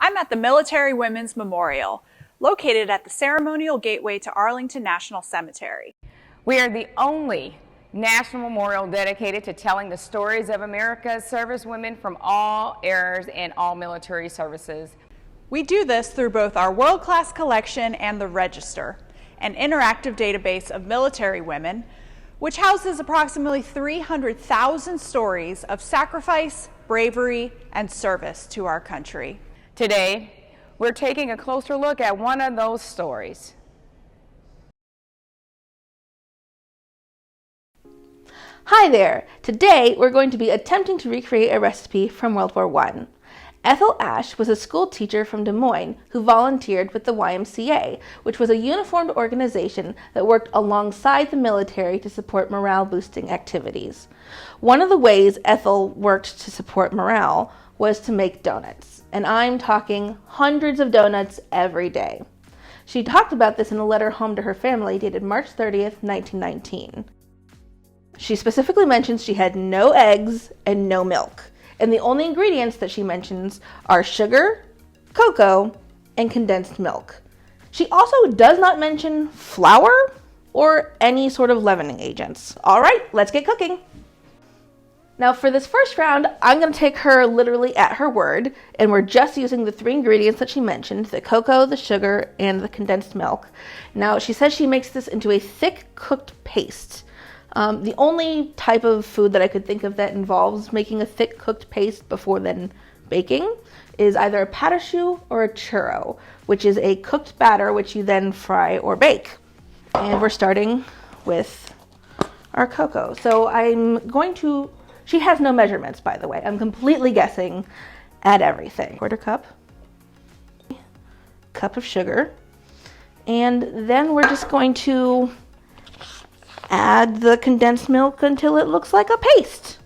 I'm at the Military Women's Memorial, located at the ceremonial gateway to Arlington National Cemetery. We are the only national memorial dedicated to telling the stories of America's servicewomen from all eras and all military services. We do this through both our world-class collection and the Register, an interactive database of military women, which houses approximately 300,000 stories of sacrifice, bravery, and service to our country. Today, we're taking a closer look at one of those stories. Hi there! Today we're going to be attempting to recreate a recipe from World War I. Ethel Ash was a school teacher from Des Moines who volunteered with the YMCA, which was a uniformed organization that worked alongside the military to support morale-boosting activities. One of the ways Ethel worked to support morale was to make donuts, and I'm talking hundreds of donuts every day. She talked about this in a letter home to her family dated March 30th, 1919. She specifically mentions she had no eggs and no milk. And the only ingredients that she mentions are sugar, cocoa, and condensed milk. She also does not mention flour or any sort of leavening agents. All right, let's get cooking. Now for this first round, I'm going to take her literally at her word, and we're just using the 3 ingredients that she mentioned, the cocoa, the sugar, and the condensed milk. Now she says she makes this into a thick cooked paste. The only type of food that I could think of that involves making a thick cooked paste before then baking is either a pâte à choux or a churro, which is a cooked batter which you then fry or bake. And we're starting with our cocoa. So she has no measurements, by the way. I'm completely guessing at everything. 1/4 cup of sugar. And then we're just going to add the condensed milk until it looks like a paste.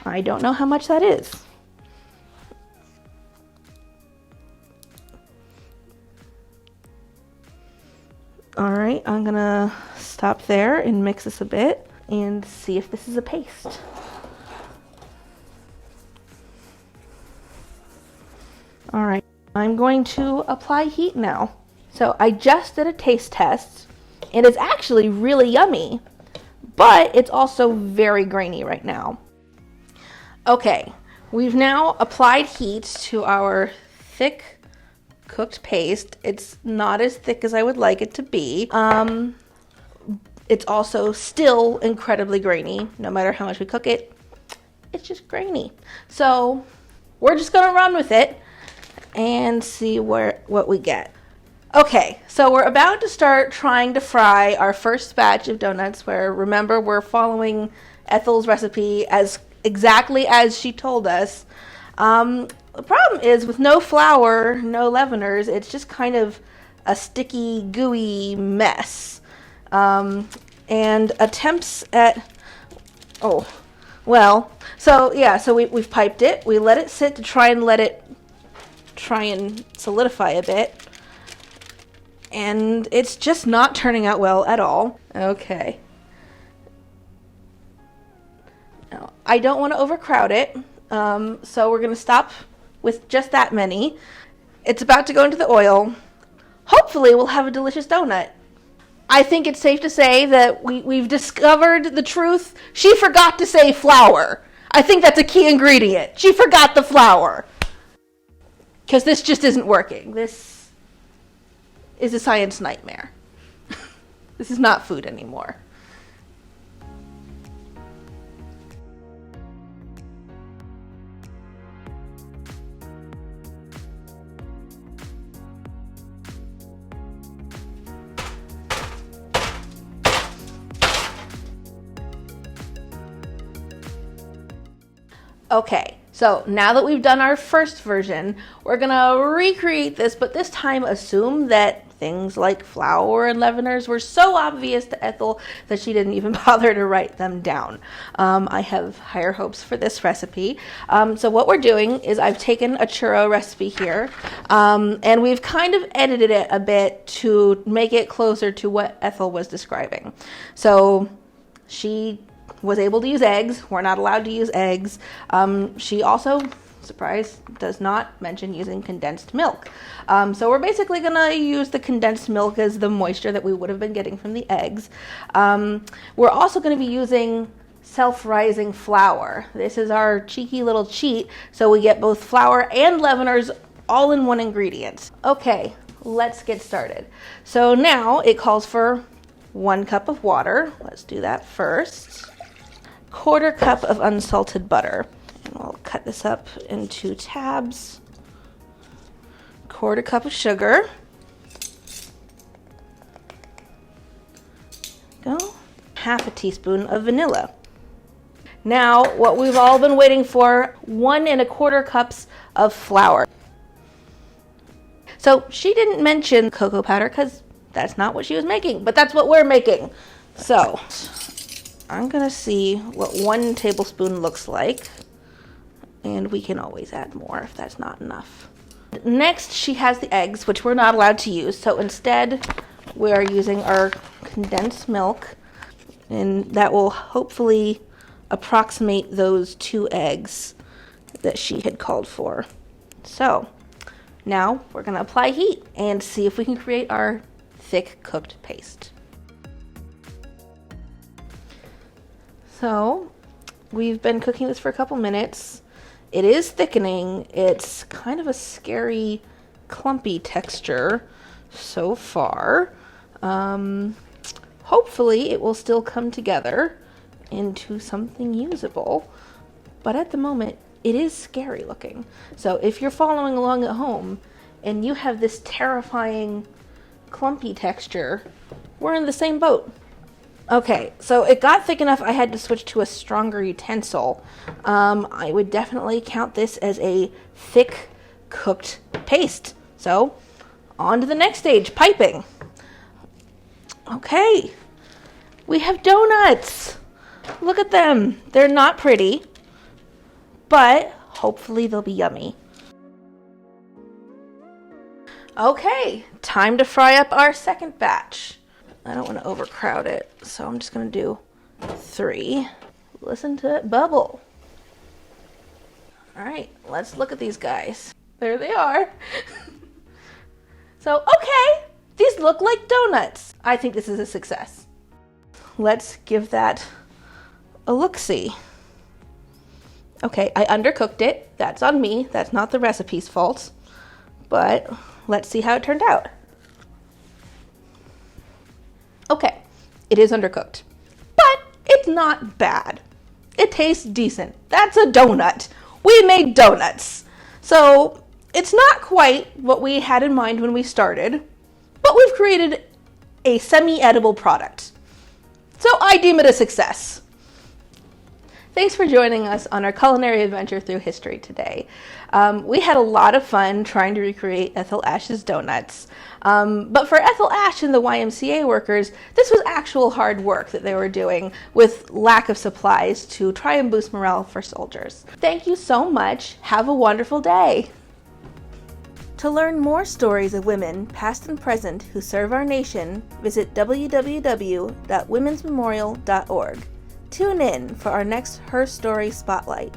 I don't know how much that is. All right, I'm gonna stop there and mix this a bit and see if this is a paste. All right, I'm going to apply heat now. So I just did a taste test, and it's actually really yummy, but it's also very grainy right now. Okay, we've now applied heat to our thick cooked paste. It's not as thick as I would like it to be. It's also still incredibly grainy. No matter how much we cook it, it's just grainy. So we're just gonna run with it and see what we get. Okay, so we're about to start trying to fry our first batch of donuts where, remember, we're following Ethel's recipe exactly as she told us. The problem is with no flour, no leaveners, it's just kind of a sticky, gooey mess. And attempts at, so we've piped it. We let it sit to try and solidify a bit. And it's just not turning out well at all. Okay. Now, I don't want to overcrowd it, so we're going to stop with just that many. It's about to go into the oil. Hopefully we'll have a delicious donut. I think it's safe to say that we've discovered the truth. She forgot to say flour. I think that's a key ingredient. She forgot the flour. Because this just isn't working. This is a science nightmare. This is not food anymore. Okay, so now that we've done our first version, we're gonna recreate this, but this time assume that things like flour and leaveners were so obvious to Ethel that she didn't even bother to write them down. I have higher hopes for this recipe. So what we're doing is I've taken a churro recipe here, and we've kind of edited it a bit to make it closer to what Ethel was describing. So she was able to use eggs. We're not allowed to use eggs. She also surprise, does not mention using condensed milk. So we're basically gonna use the condensed milk as the moisture that we would have been getting from the eggs. We're also gonna be using self-rising flour. This is our cheeky little cheat, so we get both flour and leaveners all in one ingredient. Okay, let's get started. So now it calls for 1 cup of water. Let's do that first. 1/4 cup of unsalted butter. And we'll cut this up into tabs. 1/4 cup of sugar. Go. 1/2 teaspoon of vanilla. Now, what we've all been waiting for, 1 1/4 cups of flour. So she didn't mention cocoa powder because that's not what she was making, but that's what we're making. So I'm gonna see what 1 tablespoon looks like, and we can always add more if that's not enough. Next, she has the eggs, which we're not allowed to use, so instead we are using our condensed milk, and that will hopefully approximate those 2 eggs that she had called for. So now we're gonna apply heat and see if we can create our thick cooked paste. So we've been cooking this for a couple minutes. It is thickening. It's kind of a scary, clumpy texture so far. Hopefully it will still come together into something usable, but at the moment it is scary looking. So if you're following along at home and you have this terrifying clumpy texture, we're in the same boat. Okay, so it got thick enough I had to switch to a stronger utensil. I would definitely count this as a thick cooked paste. So on to the next stage, piping. Okay, we have donuts. Look at them. They're not pretty, but hopefully they'll be yummy. Okay, time to fry up our second batch. I don't want to overcrowd it, so I'm just going to do 3. Listen to it bubble. All right, let's look at these guys. There they are. So, okay, these look like donuts. I think this is a success. Let's give that a look-see. Okay, I undercooked it. That's on me. That's not the recipe's fault. But let's see how it turned out. Okay, it is undercooked, but it's not bad. It tastes decent. That's a donut. We made donuts. So it's not quite what we had in mind when we started, but we've created a semi-edible product. So I deem it a success. Thanks for joining us on our culinary adventure through history today. We had a lot of fun trying to recreate Ethel Ash's donuts. But for Ethel Ash and the YMCA workers, this was actual hard work that they were doing with lack of supplies to try and boost morale for soldiers. Thank you so much. Have a wonderful day. To learn more stories of women, past and present, who serve our nation, visit www.womensmemorial.org. Tune in for our next HERstory Spotlight.